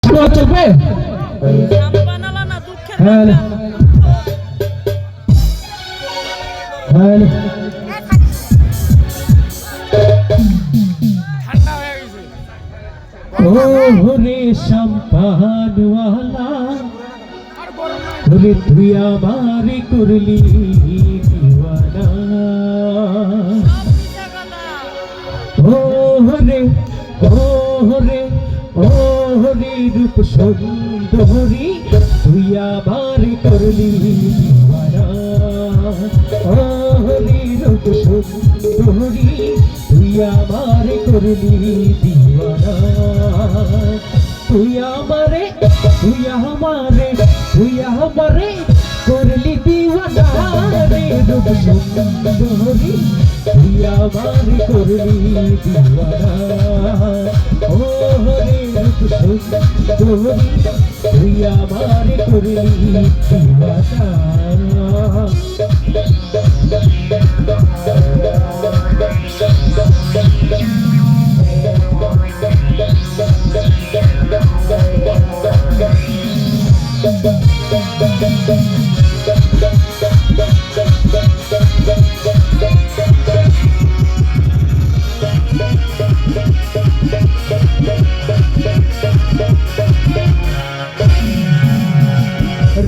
চলবে ওরে সম্পানওয়ালা ওরে তুই আমার করলি দিওয়ানা ওরে ওরে ওরে রূপ সুন্দরী তুই আমার করলি দিওয়ানা ওরে রূপ সুন্দরী তুই আমার করলি দিওয়ানা তুই আমারে করলি দিওয়ানা রে রূপ সুন্দরী তুই আমার করলি দিওয়ানা ও রে রূপ সুন্দরী তুই আমার করলি দিওয়ানা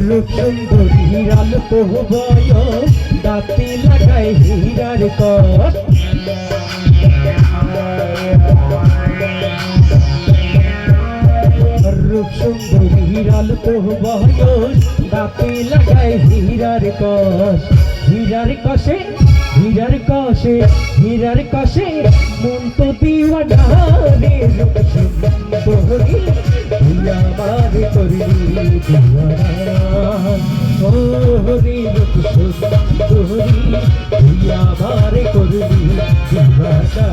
রূপসুন্দরী হিরাল পোহবয় দাঁতে লাগায় হীরার কর রূপসুন্দরী হিরাল পোহবয় দাঁতে লাগায় হীরার কষ হীরার কষে মন তো দিওয়ানা রে রূপসুন্দরী তুই আমার করলি দিওয়ানা ও রে রূপসুন্দরী তুই আমার করলি দিওয়ানা